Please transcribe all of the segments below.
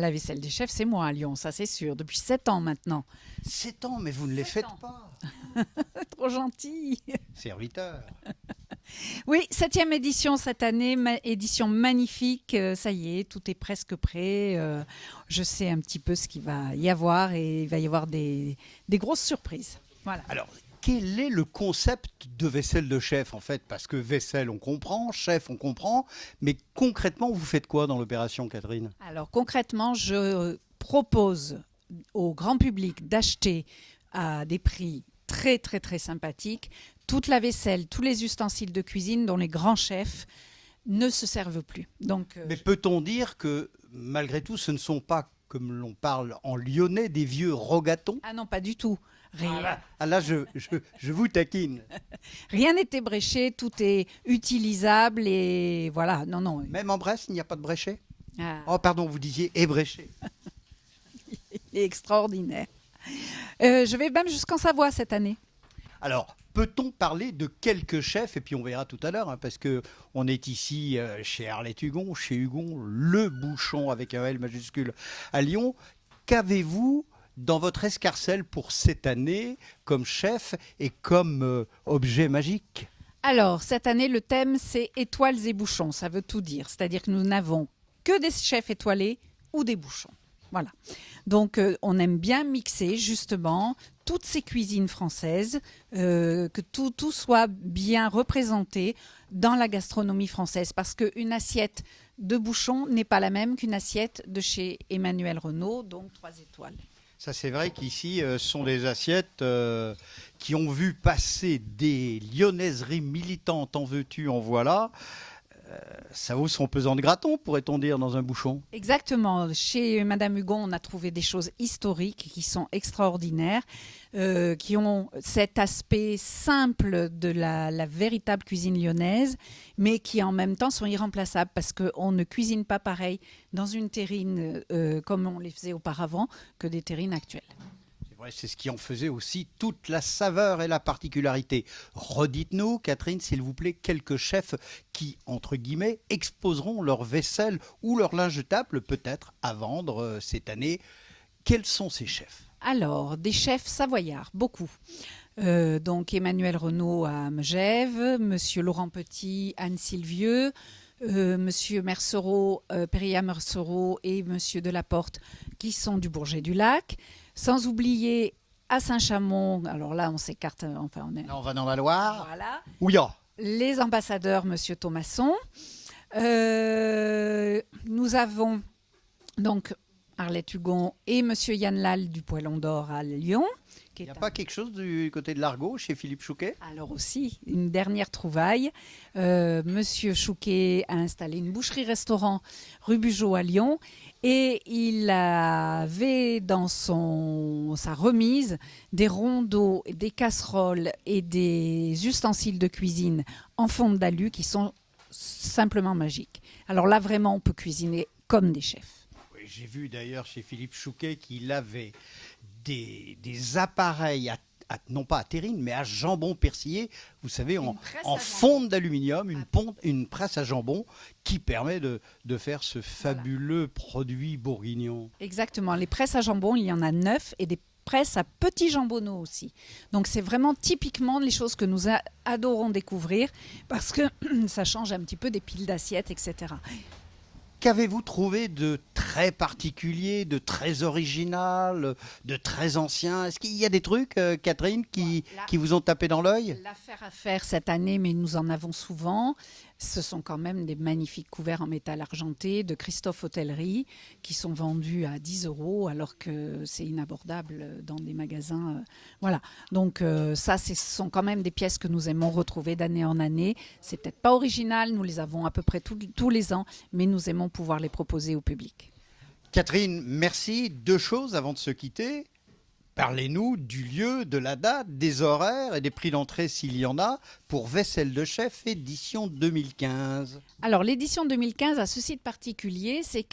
la vaisselle des chefs, c'est moi à Lyon, ça c'est sûr, depuis 7 ans maintenant. 7 ans, mais vous ne les 7 faites ans. pas. Trop gentil. Serviteur. Oui, 7e édition cette année, édition magnifique. Ça y est, tout est presque prêt. Je sais un petit peu ce qu'il va y avoir et il va y avoir des grosses surprises. Voilà. Alors, quel est le concept de vaisselle de chef en fait? Parce que vaisselle, on comprend, chef, on comprend. Mais concrètement, vous faites quoi dans l'opération, Catherine? Alors concrètement, je propose au grand public d'acheter à des prix très très très sympathiques toute la vaisselle, tous les ustensiles de cuisine dont les grands chefs ne se servent plus. Donc, Mais peut-on dire que malgré tout, ce ne sont pas, comme l'on parle en lyonnais, des vieux rogatons? ah non, pas du tout. Là, je vous taquine. Rien n'est ébréché, tout est utilisable et voilà. Non, non. Même en Bresse, il n'y a pas de bréchet? Ah, Oh, pardon, vous disiez ébréché. il est extraordinaire. Je vais même jusqu'en Savoie cette année. Alors, peut-on parler de quelques chefs? Et puis on verra tout à l'heure, hein, parce que on est ici chez Arlette Hugon, chez Hugon, le bouchon avec un L majuscule à Lyon. Qu'avez-vous dans votre escarcelle pour cette année comme chef et comme objet magique? Alors, cette année, le thème, c'est étoiles et bouchons. Ça veut tout dire. C'est-à-dire que nous n'avons que des chefs étoilés ou des bouchons. Voilà. Donc, on aime bien mixer, justement, toutes ces cuisines françaises, que tout soit bien représenté dans la gastronomie française. Parce qu'une assiette de bouchon n'est pas la même qu'une assiette de chez Emmanuel Renaud, donc 3 étoiles. Ça, c'est vrai qu'ici, ce sont des assiettes qui ont vu passer des lyonnaiseries militantes, en veux-tu, en voilà. Ça vaut son pesant de graton, pourrait-on dire, dans un bouchon. Exactement. Chez Madame Hugon, on a trouvé des choses historiques qui sont extraordinaires, qui ont cet aspect simple de la véritable cuisine lyonnaise, mais qui en même temps sont irremplaçables parce qu'on ne cuisine pas pareil dans une terrine comme on les faisait auparavant que des terrines actuelles. C'est vrai, c'est ce qui en faisait aussi toute la saveur et la particularité. Redites-nous, Catherine, s'il vous plaît, quelques chefs qui, entre guillemets, exposeront leur vaisselle ou leur linge de table, peut-être, à vendre cette année. Quels sont ces chefs? Alors, des chefs savoyards, beaucoup. Donc Emmanuel Renaud à Megève, Monsieur Laurent Petit, Anne Sylvieux, Monsieur Mercereau, Péria Mercereau et Monsieur Delaporte qui sont du Bourget-du-Lac. Sans oublier à Saint-Chamond, alors là on s'écarte, enfin on est... Là, on va dans la Loire. Voilà. Ouya. Les ambassadeurs, Monsieur Thomasson. Nous avons donc Arlette Hugon et Monsieur Yann Lal du Poêlon d'Or à Lyon. Il n'y a pas quelque chose du côté de l'Argot, chez Philippe Chouquet? Alors aussi, une dernière trouvaille. Monsieur Chouquet a installé une boucherie-restaurant rue Bugeaud à Lyon et il avait dans sa remise des rondeaux, des casseroles et des ustensiles de cuisine en fonte d'alu qui sont simplement magiques. Alors là, vraiment, on peut cuisiner comme des chefs. Oui, j'ai vu d'ailleurs chez Philippe Chouquet qu'il avait des appareils, non pas à terrine, mais à jambon persillé, vous savez, en fonte d'aluminium, une presse à jambon qui permet de faire ce fabuleux produit bourguignon. Exactement. Les presses à jambon, il y en a 9 et des presses à petits jambonneaux aussi. Donc c'est vraiment typiquement les choses que nous adorons découvrir parce que ça change un petit peu des piles d'assiettes, etc. Qu'avez-vous trouvé de très particulier, de très original, de très ancien? Est-ce qu'il y a des trucs, Catherine, qui vous ont tapé dans l'œil? L'affaire à faire cette année, mais nous en avons souvent, ce sont quand même des magnifiques couverts en métal argenté de Christophe Hôtellerie qui sont vendus à 10 € alors que c'est inabordable dans des magasins. Voilà. Donc ça, ce sont quand même des pièces que nous aimons retrouver d'année en année. C'est peut-être pas original, nous les avons à peu près tous les ans, mais nous aimons pouvoir les proposer au public. Catherine, merci. 2 choses avant de se quitter. Parlez-nous du lieu, de la date, des horaires et des prix d'entrée s'il y en a pour Vaisselle de Chef édition 2015. Alors, l'édition 2015 a ceci de particulier, c'est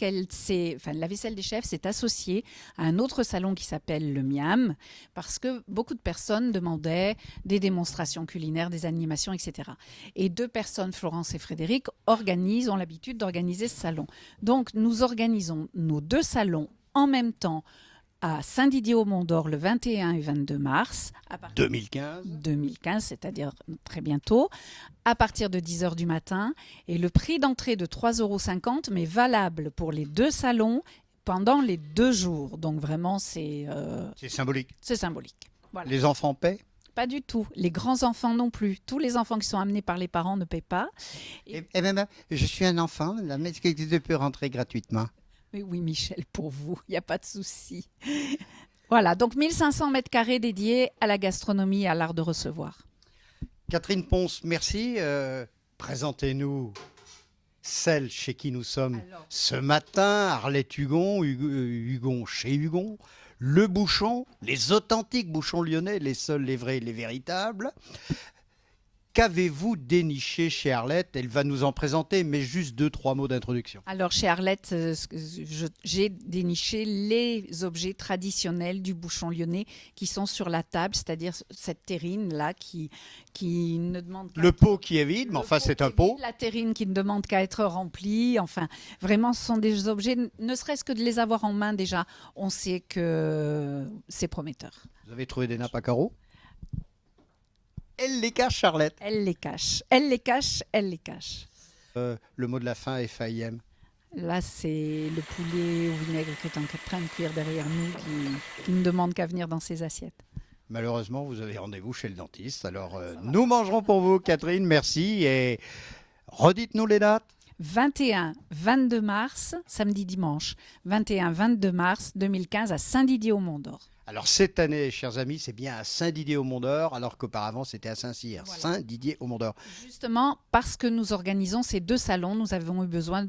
la vaisselle des chefs s'est associée à un autre salon qui s'appelle le Miam, parce que beaucoup de personnes demandaient des démonstrations culinaires, des animations, etc. Et deux personnes, Florence et Frédéric, ont l'habitude d'organiser ce salon. Donc, nous organisons nos deux salons en même temps à Saint-Didier-au-Mont-d'Or le 21 et 22 mars. 2015, c'est-à-dire très bientôt, à partir de 10h du matin. Et le prix d'entrée de 3,50 €, mais valable pour les deux salons pendant les 2 jours. Donc vraiment, c'est symbolique. C'est symbolique. Voilà. Les enfants paient? Pas du tout. Les grands-enfants non plus. Tous les enfants qui sont amenés par les parents ne paient pas. Je suis un enfant, mais est-ce que je peux rentrer gratuitement? Mais oui, Michel, pour vous, il n'y a pas de souci. Voilà, donc 1500 mètres carrés dédiés à la gastronomie et à l'art de recevoir. Catherine Ponce, merci. Présentez-nous celle chez qui nous sommes ce matin, Arlette Hugon, Hugon chez Hugon, le bouchon, les authentiques bouchons lyonnais, les seuls, les vrais, les véritables. Qu'avez-vous déniché chez Arlette? Elle va nous en présenter, mais juste 2-3 mots d'introduction. Alors, chez Arlette, j'ai déniché les objets traditionnels du bouchon lyonnais qui sont sur la table, c'est-à-dire cette terrine-là qui ne demande qu'à... Le pot qui est vide, mais enfin, c'est un pot. La terrine qui ne demande qu'à être remplie. Enfin, vraiment, ce sont des objets, ne serait-ce que de les avoir en main déjà, on sait que c'est prometteur. Vous avez trouvé des nappes à carreaux? Elle les cache, Charlotte. Elle les cache. Elle les cache, elle les cache. Le mot de la fin est FAIM. Là, c'est le poulet au vinaigre qui est en train de cuire derrière nous, qui ne demande qu'à venir dans ses assiettes. Malheureusement, vous avez rendez-vous chez le dentiste. Alors, nous mangerons pour vous, Catherine. Merci. Et redites-nous les dates. 21, 22 mars, samedi, dimanche. 21, 22 mars 2015 à Saint-Didier-au-Mont-d'Or. Alors cette année, chers amis, c'est bien à Saint-Didier-au-Mont-d'Or, alors qu'auparavant c'était à Saint-Cyr. Voilà. Saint-Didier-au-Mont-d'Or. Justement, parce que nous organisons ces deux salons, nous avons eu besoin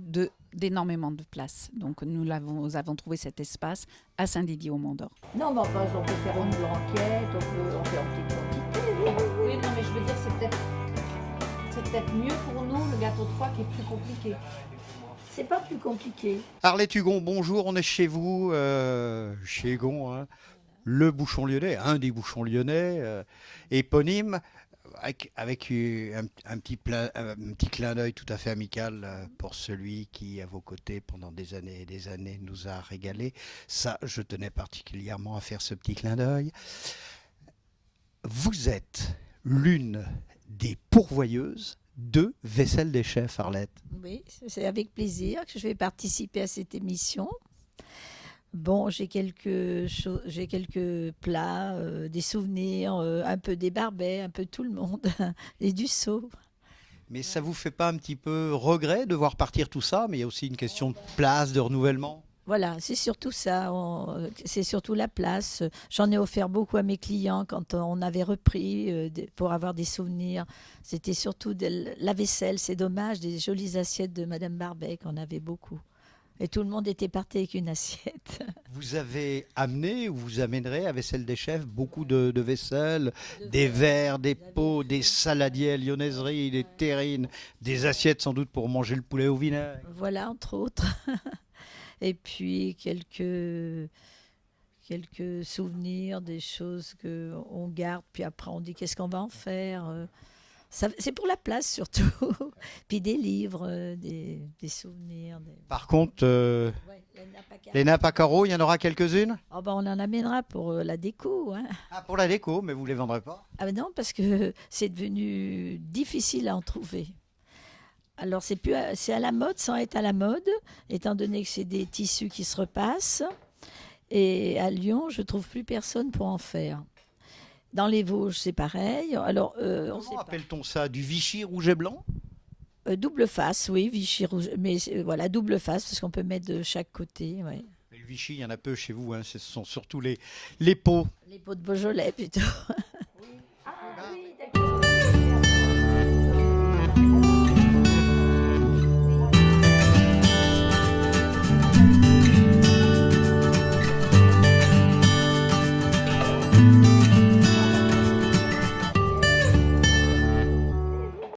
d'énormément de place. Donc nous avons trouvé cet espace à Saint-Didier-au-Mont-d'Or. Non, mais enfin, on peut faire une blanquette, on fait une petite quantité. Oui, non, mais je veux dire, c'est peut-être mieux pour nous le gâteau de foie qui est plus compliqué. C'est pas plus compliqué. Arlette Hugon, bonjour, on est chez vous, chez Hugon, hein. Le bouchon lyonnais, un des bouchons lyonnais, éponyme, avec un petit clin d'œil tout à fait amical pour celui qui, à vos côtés, pendant des années et des années, nous a régalé. Ça, je tenais particulièrement à faire ce petit clin d'œil. Vous êtes l'une des pourvoyeuses de Vaisselle des Chefs, Arlette. Oui, c'est avec plaisir que je vais participer à cette émission. Bon, j'ai quelques plats, des souvenirs, un peu des Barbets, un peu tout le monde, et du Sceau. Mais ça vous fait pas un petit peu regret de voir partir tout ça? Mais il y a aussi une question de place, de renouvellement. Voilà, c'est surtout ça, c'est surtout la place. J'en ai offert beaucoup à mes clients quand on avait repris pour avoir des souvenirs. C'était surtout la vaisselle, c'est dommage, des jolies assiettes de Madame Barbet qu'on avait beaucoup. Et tout le monde était parti avec une assiette. Vous avez amené ou vous amènerez à Vaisselle des Chefs beaucoup de vaisselle, des verres, des pots, des saladiers, lyonnaiseries, des terrines, des assiettes sans doute pour manger le poulet au vinaigre. Voilà, entre autres. Et puis quelques souvenirs, des choses qu'on garde, puis après on dit qu'est-ce qu'on va en faire. C'est pour la place surtout. Puis des livres, des souvenirs. Par contre, les nappes à carreaux, il y en aura quelques-unes? Oh ben on en amènera pour la déco. Hein. Ah, pour la déco, mais vous ne les vendrez pas? Ah ben non, parce que c'est devenu difficile à en trouver. Alors c'est à la mode sans être à la mode, étant donné que c'est des tissus qui se repassent. Et à Lyon, je ne trouve plus personne pour en faire. Dans les Vosges, c'est pareil. Alors, comment appelle-t-on ça? Du Vichy rouge et blanc? Double face, oui, Vichy rouge. Mais voilà, double face, parce qu'on peut mettre de chaque côté. Ouais. Mais le Vichy, il y en a peu chez vous. Hein. Ce sont surtout les pots. Les pots de Beaujolais, plutôt.